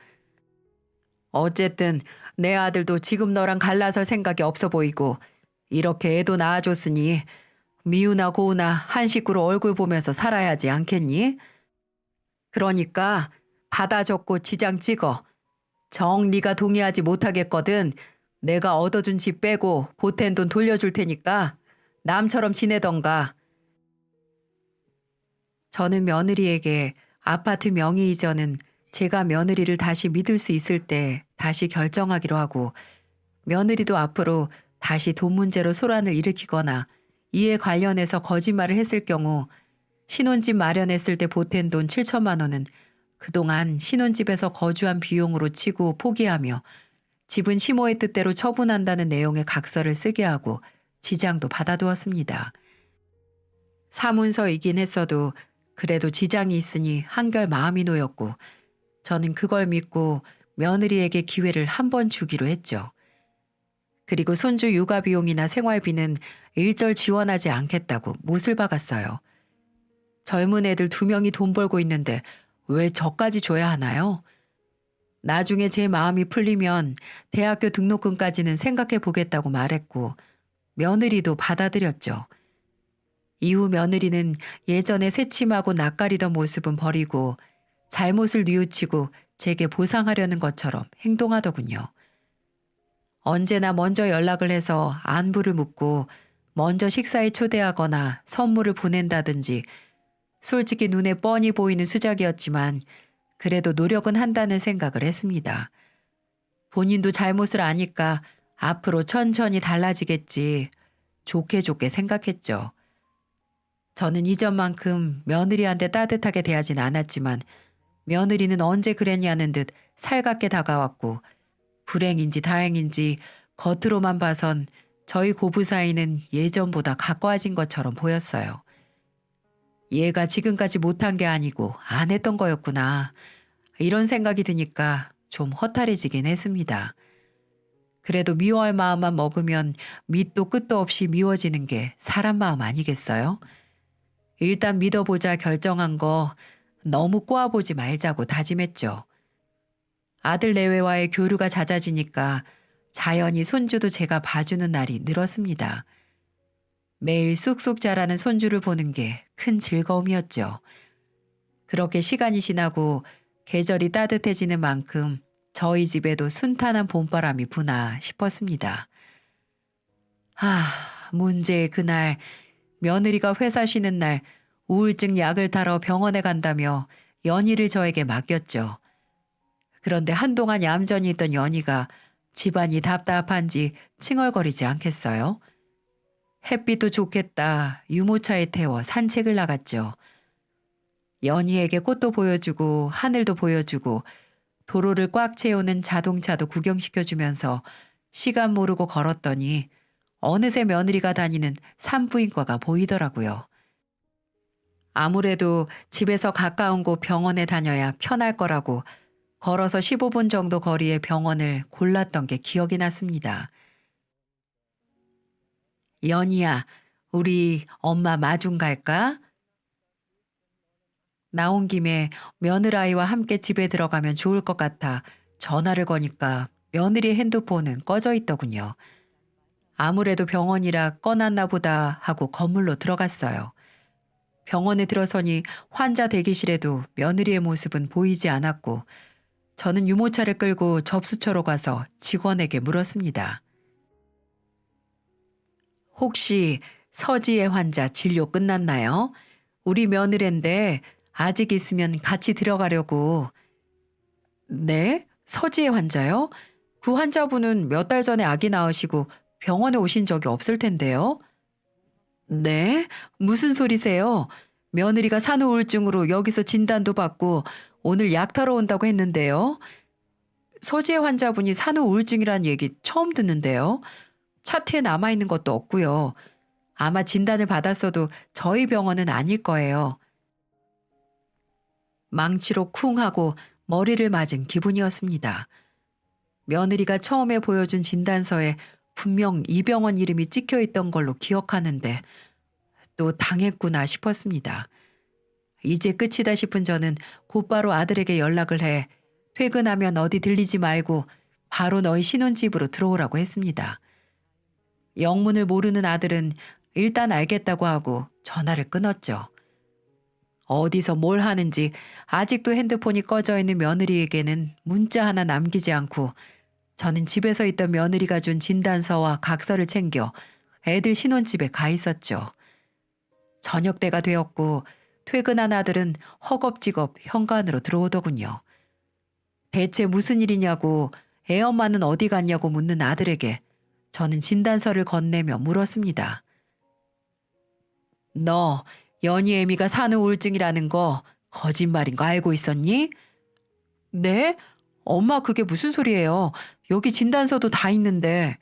어쨌든 내 아들도 지금 너랑 갈라설 생각이 없어 보이고 이렇게 애도 낳아줬으니 미우나 고우나 한 식구로 얼굴 보면서 살아야지 않겠니? 그러니까 받아 적고 지장 찍어. 정 네가 동의하지 못하겠거든 내가 얻어준 집 빼고 보탠 돈 돌려줄 테니까 남처럼 지내던가. 저는 며느리에게 아파트 명의 이전은 제가 며느리를 다시 믿을 수 있을 때 다시 결정하기로 하고 며느리도 앞으로 다시 돈 문제로 소란을 일으키거나 이에 관련해서 거짓말을 했을 경우 신혼집 마련했을 때 보탠 돈 7천만 원은 그동안 신혼집에서 거주한 비용으로 치고 포기하며 집은 시모의 뜻대로 처분한다는 내용의 각서를 쓰게 하고 지장도 받아두었습니다. 사문서이긴 했어도 그래도 지장이 있으니 한결 마음이 놓였고 저는 그걸 믿고 며느리에게 기회를 한 번 주기로 했죠. 그리고 손주 육아 비용이나 생활비는 일절 지원하지 않겠다고 못을 박았어요. 젊은 애들 2명이 돈 벌고 있는데 왜 저까지 줘야 하나요? 나중에 제 마음이 풀리면 대학교 등록금까지는 생각해 보겠다고 말했고 며느리도 받아들였죠. 이후 며느리는 예전에 새침하고 낯가리던 모습은 버리고 잘못을 뉘우치고 제게 보상하려는 것처럼 행동하더군요. 언제나 먼저 연락을 해서 안부를 묻고 먼저 식사에 초대하거나 선물을 보낸다든지 솔직히 눈에 뻔히 보이는 수작이었지만 그래도 노력은 한다는 생각을 했습니다. 본인도 잘못을 아니까 앞으로 천천히 달라지겠지 좋게 좋게 생각했죠. 저는 이전만큼 며느리한테 따뜻하게 대하진 않았지만 며느리는 언제 그랬냐는 듯 살갑게 다가왔고 불행인지 다행인지 겉으로만 봐선 저희 고부 사이는 예전보다 가까워진 것처럼 보였어요. 얘가 지금까지 못한 게 아니고 안 했던 거였구나. 이런 생각이 드니까 좀 허탈해지긴 했습니다. 그래도 미워할 마음만 먹으면 밑도 끝도 없이 미워지는 게 사람 마음 아니겠어요? 일단 믿어보자 결정한 거 너무 꼬아보지 말자고 다짐했죠. 아들 내외와의 교류가 잦아지니까 자연히 손주도 제가 봐주는 날이 늘었습니다. 매일 쑥쑥 자라는 손주를 보는 게 큰 즐거움이었죠. 그렇게 시간이 지나고 계절이 따뜻해지는 만큼 저희 집에도 순탄한 봄바람이 부나 싶었습니다. 문제의 그날 며느리가 회사 쉬는 날 우울증 약을 타러 병원에 간다며 연희를 저에게 맡겼죠. 그런데 한동안 얌전히 있던 연희가 집안이 답답한지 칭얼거리지 않겠어요? 햇빛도 좋겠다 유모차에 태워 산책을 나갔죠. 연희에게 꽃도 보여주고 하늘도 보여주고 도로를 꽉 채우는 자동차도 구경시켜주면서 시간 모르고 걸었더니 어느새 며느리가 다니는 산부인과가 보이더라고요. 아무래도 집에서 가까운 곳 병원에 다녀야 편할 거라고 걸어서 15분 정도 거리의 병원을 골랐던 게 기억이 났습니다. 연희야, 우리 엄마 마중 갈까? 나온 김에 며느라이와 함께 집에 들어가면 좋을 것 같아 전화를 거니까 며느리 핸드폰은 꺼져 있더군요. 아무래도 병원이라 꺼놨나 보다 하고 건물로 들어갔어요. 병원에 들어서니 환자 대기실에도 며느리의 모습은 보이지 않았고 저는 유모차를 끌고 접수처로 가서 직원에게 물었습니다. 혹시 서지혜 환자 진료 끝났나요? 우리 며느랜데 아직 있으면 같이 들어가려고. 네? 서지혜 환자요? 그 환자분은 몇 달 전에 아기 낳으시고 병원에 오신 적이 없을 텐데요. 네? 무슨 소리세요? 며느리가 산후우울증으로 여기서 진단도 받고 오늘 약 타러 온다고 했는데요. 서지혜 환자분이 산후우울증이란 얘기 처음 듣는데요. 차트에 남아있는 것도 없고요. 아마 진단을 받았어도 저희 병원은 아닐 거예요. 망치로 쿵 하고 머리를 맞은 기분이었습니다. 며느리가 처음에 보여준 진단서에 분명 이 병원 이름이 찍혀 있던 걸로 기억하는데 또 당했구나 싶었습니다. 이제 끝이다 싶은 저는 곧바로 아들에게 연락을 해 퇴근하면 어디 들리지 말고 바로 너희 신혼집으로 들어오라고 했습니다. 영문을 모르는 아들은 일단 알겠다고 하고 전화를 끊었죠. 어디서 뭘 하는지 아직도 핸드폰이 꺼져 있는 며느리에게는 문자 하나 남기지 않고 저는 집에서 있던 며느리가 준 진단서와 각서를 챙겨 애들 신혼집에 가 있었죠. 저녁 때가 되었고 퇴근한 아들은 허겁지겁 현관으로 들어오더군요. 대체 무슨 일이냐고 애엄마는 어디 갔냐고 묻는 아들에게 저는 진단서를 건네며 물었습니다. 너 연희 애미가 산후우울증이라는 거 거짓말인 거 알고 있었니? 네? 엄마 그게 무슨 소리예요? 여기 진단서도 다 있는데.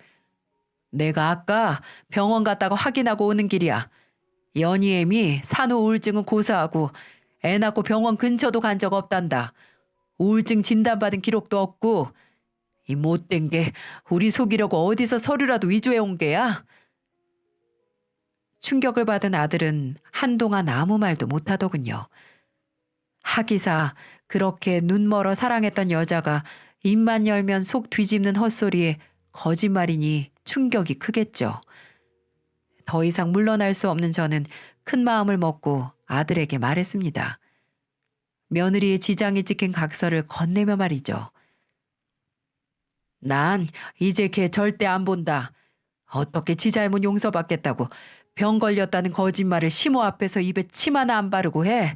내가 아까 병원 갔다가 확인하고 오는 길이야. 연희엠이 산후 우울증은 고사하고 애 낳고 병원 근처도 간 적 없단다. 우울증 진단받은 기록도 없고 이 못된 게 우리 속이려고 어디서 서류라도 위조해 온 게야? 충격을 받은 아들은 한동안 아무 말도 못하더군요. 하기사 그렇게 눈멀어 사랑했던 여자가 입만 열면 속 뒤집는 헛소리에 거짓말이니 충격이 크겠죠. 더 이상 물러날 수 없는 저는 큰 마음을 먹고 아들에게 말했습니다. 며느리의 지장이 찍힌 각서를 건네며 말이죠. 난 이제 걔 절대 안 본다. 어떻게 지 잘못 용서받겠다고 병 걸렸다는 거짓말을 시모 앞에서 입에 침 하나 안 바르고 해.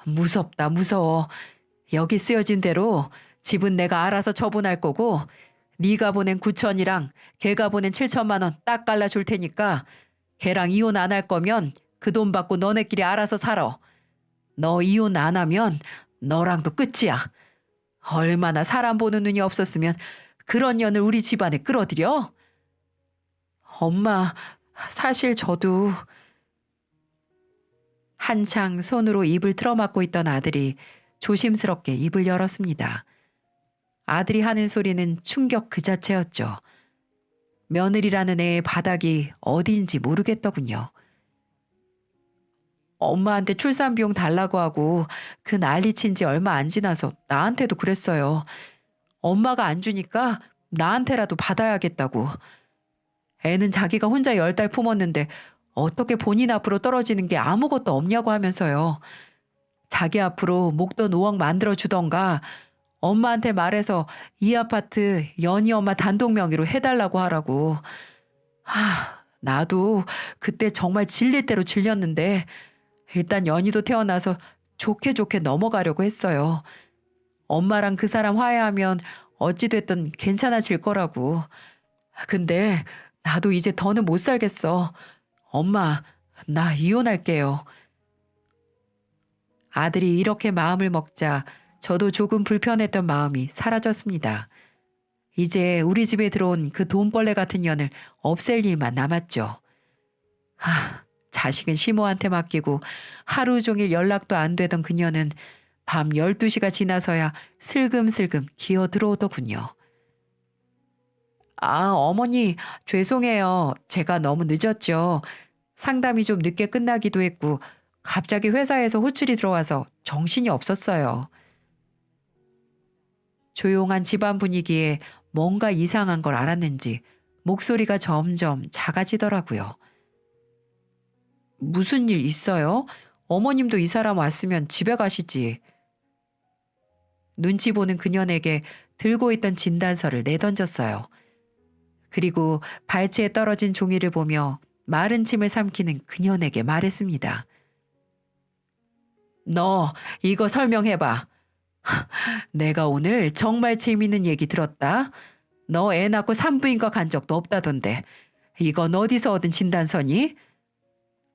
무섭다 무서워. 여기 쓰여진 대로 집은 내가 알아서 처분할 거고 네가 보낸 9천이랑 걔가 보낸 7천만 원 딱 갈라줄 테니까 걔랑 이혼 안 할 거면 그 돈 받고 너네끼리 알아서 살아. 너 이혼 안 하면 너랑도 끝이야. 얼마나 사람 보는 눈이 없었으면 그런 년을 우리 집안에 끌어들여? 엄마, 사실 저도... 한창 손으로 입을 틀어막고 있던 아들이 조심스럽게 입을 열었습니다. 아들이 하는 소리는 충격 그 자체였죠. 며느리라는 애의 바닥이 어디인지 모르겠더군요. 엄마한테 출산비용 달라고 하고 그 난리친 지 얼마 안 지나서 나한테도 그랬어요. 엄마가 안 주니까 나한테라도 받아야겠다고. 애는 자기가 혼자 10달 품었는데 어떻게 본인 앞으로 떨어지는 게 아무것도 없냐고 하면서요. 자기 앞으로 목돈 5억 만들어주던가 엄마한테 말해서 이 아파트 연희 엄마 단독 명의로 해달라고 하라고. 나도 그때 정말 질릴 대로 질렸는데 일단 연희도 태어나서 좋게 좋게 넘어가려고 했어요. 엄마랑 그 사람 화해하면 어찌됐든 괜찮아질 거라고. 근데 나도 이제 더는 못 살겠어. 엄마, 나 이혼할게요. 아들이 이렇게 마음을 먹자 저도 조금 불편했던 마음이 사라졌습니다. 이제 우리 집에 들어온 그 돈벌레 같은 년을 없앨 일만 남았죠. 자식은 시모한테 맡기고 하루 종일 연락도 안 되던 그녀는 밤 12시가 지나서야 슬금슬금 기어 들어오더군요. 어머니, 죄송해요. 제가 너무 늦었죠. 상담이 좀 늦게 끝나기도 했고 갑자기 회사에서 호출이 들어와서 정신이 없었어요. 조용한 집안 분위기에 뭔가 이상한 걸 알았는지 목소리가 점점 작아지더라고요. 무슨 일 있어요? 어머님도 이 사람 왔으면 집에 가시지. 눈치 보는 그녀에게 들고 있던 진단서를 내던졌어요. 그리고 발치에 떨어진 종이를 보며 마른 침을 삼키는 그녀에게 말했습니다. 너 이거 설명해봐. 내가 오늘 정말 재밌는 얘기 들었다. 너 애 낳고 산부인과 간 적도 없다던데 이건 어디서 얻은 진단서니?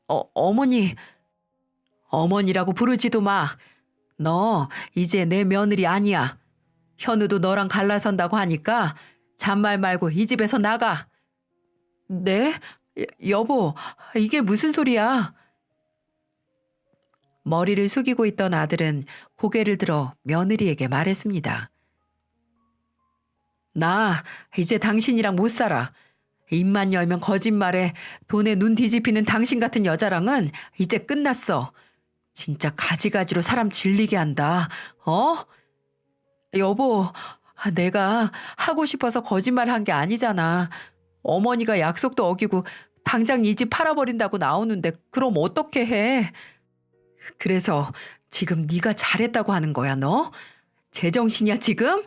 어머니. 어머니라고 부르지도 마. 너 이제 내 며느리 아니야. 현우도 너랑 갈라선다고 하니까 잔말 말고 이 집에서 나가. 네? 여보, 이게 무슨 소리야? 머리를 숙이고 있던 아들은 고개를 들어 며느리에게 말했습니다. 나 이제 당신이랑 못 살아. 입만 열면 거짓말에 돈에 눈 뒤집히는 당신 같은 여자랑은 이제 끝났어. 진짜 가지가지로 사람 질리게 한다. 여보, 내가 하고 싶어서 거짓말한 게 아니잖아. 어머니가 약속도 어기고 당장 이 집 팔아버린다고 나오는데 그럼 어떻게 해? 그래서 지금 네가 잘했다고 하는 거야, 너? 제정신이야 지금?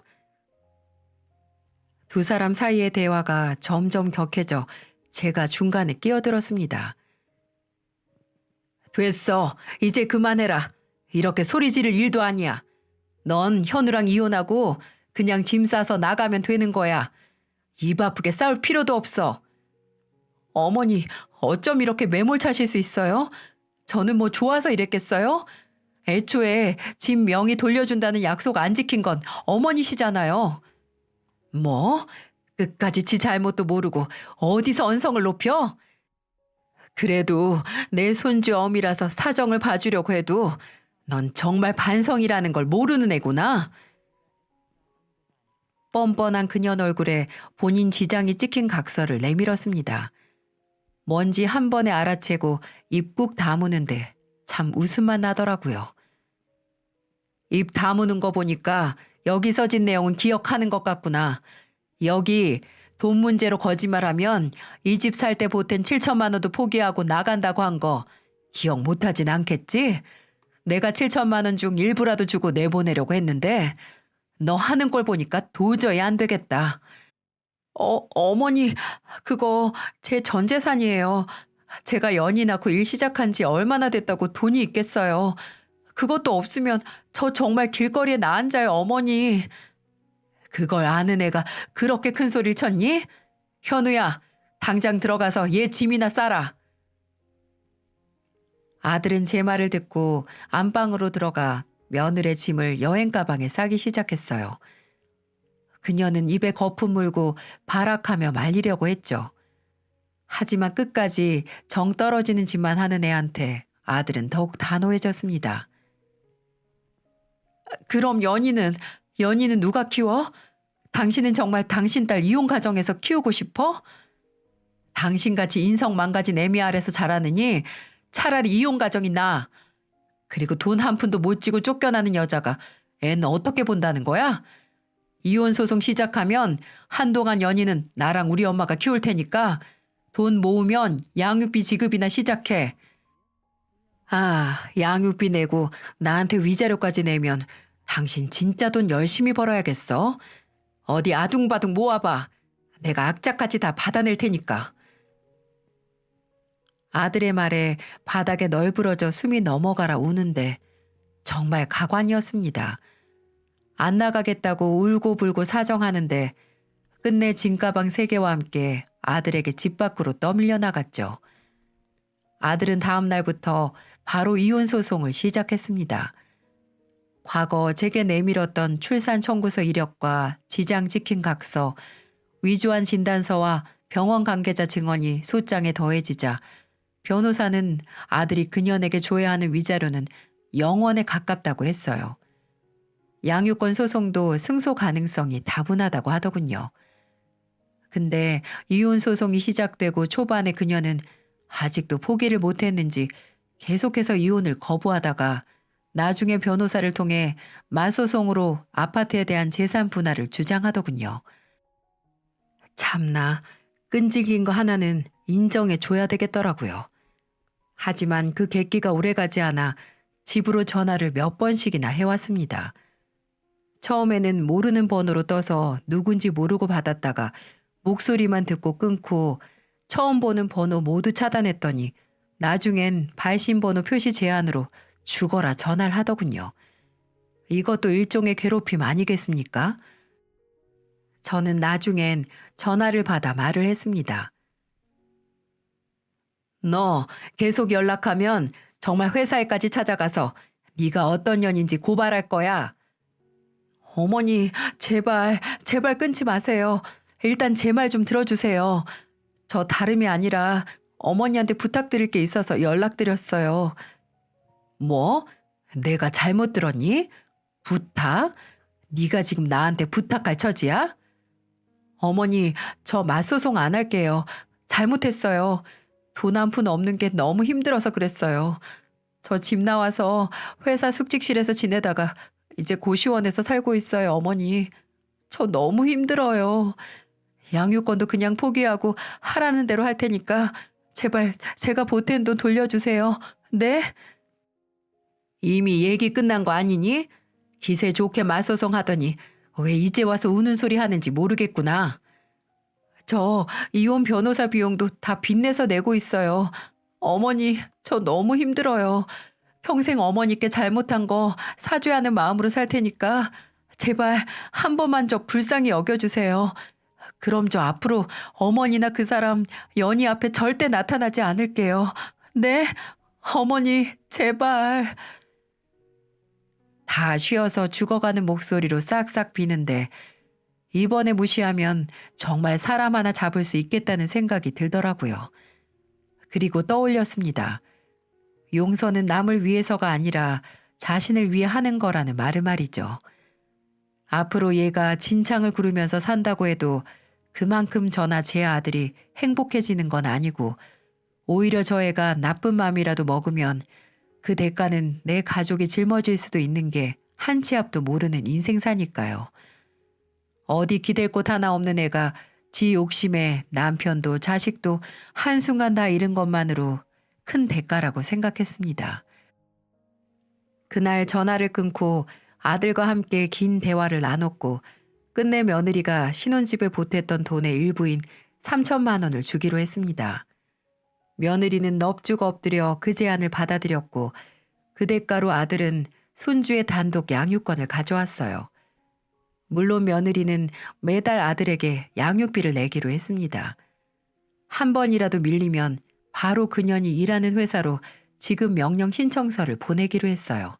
두 사람 사이의 대화가 점점 격해져 제가 중간에 끼어들었습니다. 됐어. 이제 그만해라. 이렇게 소리 지를 일도 아니야. 넌 현우랑 이혼하고 그냥 짐 싸서 나가면 되는 거야. 입 아프게 싸울 필요도 없어. 어머니, 어쩜 이렇게 매몰차실 수 있어요? 저는 뭐 좋아서 이랬겠어요? 애초에 집 명의 돌려준다는 약속 안 지킨 건 어머니시잖아요. 뭐? 끝까지 지 잘못도 모르고 어디서 언성을 높여? 그래도 내 손주 어미라서 사정을 봐주려고 해도 넌 정말 반성이라는 걸 모르는 애구나. 뻔뻔한 그년 얼굴에 본인 지장이 찍힌 각서를 내밀었습니다. 뭔지 한 번에 알아채고 입 꾹 다무는데 참 웃음만 나더라고요. 입 다무는 거 보니까 여기 써진 내용은 기억하는 것 같구나. 여기 돈 문제로 거짓말하면 이 집 살 때 보탠 7천만 원도 포기하고 나간다고 한 거 기억 못하진 않겠지? 내가 7천만 원 중 일부라도 주고 내보내려고 했는데 너 하는 걸 보니까 도저히 안 되겠다. 어머니, 그거 제 전 재산이에요. 제가 연이 낳고 일 시작한 지 얼마나 됐다고 돈이 있겠어요. 그것도 없으면 저 정말 길거리에 나앉아요, 어머니. 그걸 아는 애가 그렇게 큰 소리를 쳤니? 현우야, 당장 들어가서 얘 짐이나 싸라. 아들은 제 말을 듣고 안방으로 들어가 며느리의 짐을 여행 가방에 싸기 시작했어요. 그녀는 입에 거품 물고 발악하며 말리려고 했죠. 하지만 끝까지 정 떨어지는 짓만 하는 애한테 아들은 더욱 단호해졌습니다. 그럼 연희는 누가 키워? 당신은 정말 당신 딸 이혼 가정에서 키우고 싶어? 당신같이 인성 망가진 애미 아래서 자라느니 차라리 이혼 가정이 나아. 그리고 돈 한 푼도 못 쥐고 쫓겨나는 여자가 애는 어떻게 본다는 거야? 이혼 소송 시작하면 한동안 연희는 나랑 우리 엄마가 키울 테니까 돈 모으면 양육비 지급이나 시작해. 아, 양육비 내고 나한테 위자료까지 내면 당신 진짜 돈 열심히 벌어야겠어. 어디 아둥바둥 모아봐. 내가 악착같이 다 받아낼 테니까. 아들의 말에 바닥에 널브러져 숨이 넘어가라 우는데 정말 가관이었습니다. 안 나가겠다고 울고불고 사정하는데 끝내 짐가방 3개와 함께 아들에게 집 밖으로 떠밀려 나갔죠. 아들은 다음 날부터 바로 이혼 소송을 시작했습니다. 과거 제게 내밀었던 출산 청구서 이력과 지장 찍힌 각서, 위조한 진단서와 병원 관계자 증언이 소장에 더해지자 변호사는 아들이 그년에게 줘야 하는 위자료는 0원에 가깝다고 했어요. 양육권 소송도 승소 가능성이 다분하다고 하더군요. 근데 이혼 소송이 시작되고 초반에 그녀는 아직도 포기를 못했는지 계속해서 이혼을 거부하다가 나중에 변호사를 통해 맞소송으로 아파트에 대한 재산 분할을 주장하더군요. 참나, 끈질긴 거 하나는 인정해 줘야 되겠더라고요. 하지만 그 객기가 오래가지 않아 집으로 전화를 몇 번씩이나 해왔습니다. 처음에는 모르는 번호로 떠서 누군지 모르고 받았다가 목소리만 듣고 끊고 처음 보는 번호 모두 차단했더니 나중엔 발신번호 표시 제한으로 죽어라 전화를 하더군요. 이것도 일종의 괴롭힘 아니겠습니까? 저는 나중엔 전화를 받아 말을 했습니다. 너 계속 연락하면 정말 회사에까지 찾아가서 네가 어떤 년인지 고발할 거야. 어머니, 제발 끊지 마세요. 일단 제 말 좀 들어주세요. 저 다름이 아니라 어머니한테 부탁드릴 게 있어서 연락드렸어요. 뭐? 내가 잘못 들었니? 부탁? 네가 지금 나한테 부탁할 처지야? 어머니, 저 맞소송 안 할게요. 잘못했어요. 돈 한 푼 없는 게 너무 힘들어서 그랬어요. 저 집 나와서 회사 숙직실에서 지내다가 이제 고시원에서 살고 있어요, 어머니. 저 너무 힘들어요. 양육권도 그냥 포기하고 하라는 대로 할 테니까 제발 제가 보탠 돈 돌려주세요. 네? 이미 얘기 끝난 거 아니니? 기세 좋게 맞소송 하더니 왜 이제 와서 우는 소리 하는지 모르겠구나. 저 이혼 변호사 비용도 다 빚내서 내고 있어요. 어머니, 저 너무 힘들어요. 평생 어머니께 잘못한 거 사죄하는 마음으로 살 테니까 제발 한 번만 저 불쌍히 여겨주세요. 그럼 저 앞으로 어머니나 그 사람 연희 앞에 절대 나타나지 않을게요. 네? 어머니, 제발. 다 쉬어서 죽어가는 목소리로 싹싹 비는데 이번에 무시하면 정말 사람 하나 잡을 수 있겠다는 생각이 들더라고요. 그리고 떠올렸습니다. 용서는 남을 위해서가 아니라 자신을 위해 하는 거라는 말을 말이죠. 앞으로 얘가 진창을 구르면서 산다고 해도 그만큼 저나 제 아들이 행복해지는 건 아니고 오히려 저 애가 나쁜 마음이라도 먹으면 그 대가는 내 가족이 짊어질 수도 있는 게 한 치 앞도 모르는 인생사니까요. 어디 기댈 곳 하나 없는 애가 지 욕심에 남편도 자식도 한순간 다 잃은 것만으로 큰 대가라고 생각했습니다. 그날 전화를 끊고 아들과 함께 긴 대화를 나눴고 끝내 며느리가 신혼집에 보탰던 돈의 일부인 3천만 원을 주기로 했습니다. 며느리는 넙죽 엎드려 그 제안을 받아들였고 그 대가로 아들은 손주의 단독 양육권을 가져왔어요. 물론 며느리는 매달 아들에게 양육비를 내기로 했습니다. 한 번이라도 밀리면 바로 그년이 일하는 회사로 지급 명령 신청서를 보내기로 했어요.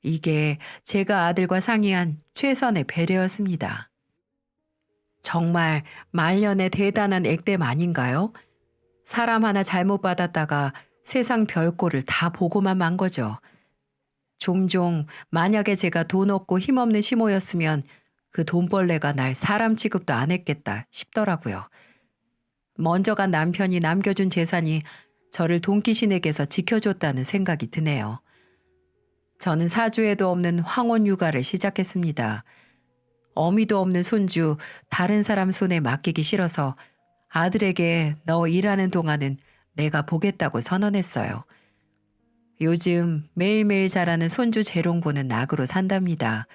이게 제가 아들과 상의한 최선의 배려였습니다. 정말 말년의 대단한 액땜 아닌가요? 사람 하나 잘못 받았다가 세상 별꼴을 다 보고만 만 거죠. 종종 만약에 제가 돈 없고 힘없는 시모였으면 그 돈벌레가 날 사람 취급도 안 했겠다 싶더라고요. 먼저 간 남편이 남겨준 재산이 저를 돈귀신에게서 지켜줬다는 생각이 드네요. 저는 사주에도 없는 황혼 육아를 시작했습니다. 어미도 없는 손주 다른 사람 손에 맡기기 싫어서 아들에게 너 일하는 동안은 내가 보겠다고 선언했어요. 요즘 매일매일 자라는 손주 재롱보는 낙으로 산답니다.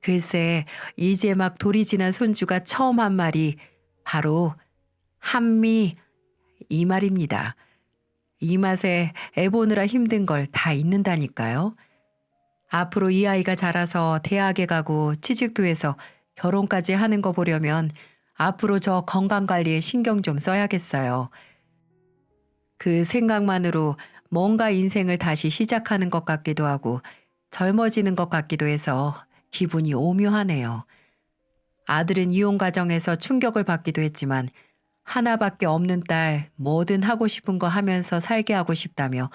글쎄 이제 막 돌이 지난 손주가 처음 한 말이 바로 한미 이 말입니다. 이 맛에 애 보느라 힘든 걸 다 잊는다니까요. 앞으로 이 아이가 자라서 대학에 가고 취직도 해서 결혼까지 하는 거 보려면 앞으로 저 건강관리에 신경 좀 써야겠어요. 그 생각만으로 뭔가 인생을 다시 시작하는 것 같기도 하고 젊어지는 것 같기도 해서 기분이 오묘하네요. 아들은 이혼 과정에서 충격을 받기도 했지만 하나밖에 없는 딸 뭐든 하고 싶은 거 하면서 살게 하고 싶다며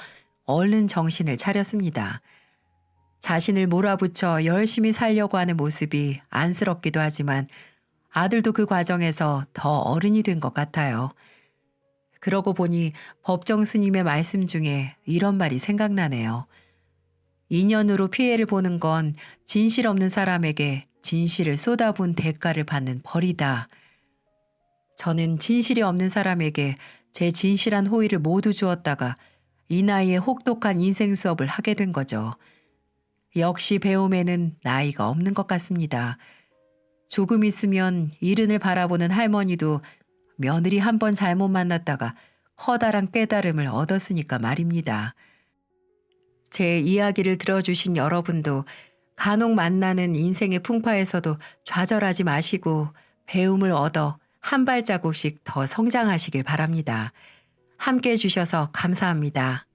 얼른 정신을 차렸습니다. 자신을 몰아붙여 열심히 살려고 하는 모습이 안쓰럽기도 하지만 아들도 그 과정에서 더 어른이 된 것 같아요. 그러고 보니 법정 스님의 말씀 중에 이런 말이 생각나네요. 인연으로 피해를 보는 건 진실 없는 사람에게 진실을 쏟아부은 대가를 받는 벌이다. 저는 진실이 없는 사람에게 제 진실한 호의를 모두 주었다가 이 나이에 혹독한 인생 수업을 하게 된 거죠. 역시 배움에는 나이가 없는 것 같습니다. 조금 있으면 이른을 바라보는 할머니도 며느리 한 번 잘못 만났다가 커다란 깨달음을 얻었으니까 말입니다. 제 이야기를 들어주신 여러분도 간혹 만나는 인생의 풍파에서도 좌절하지 마시고 배움을 얻어 한 발자국씩 더 성장하시길 바랍니다. 함께 해주셔서 감사합니다.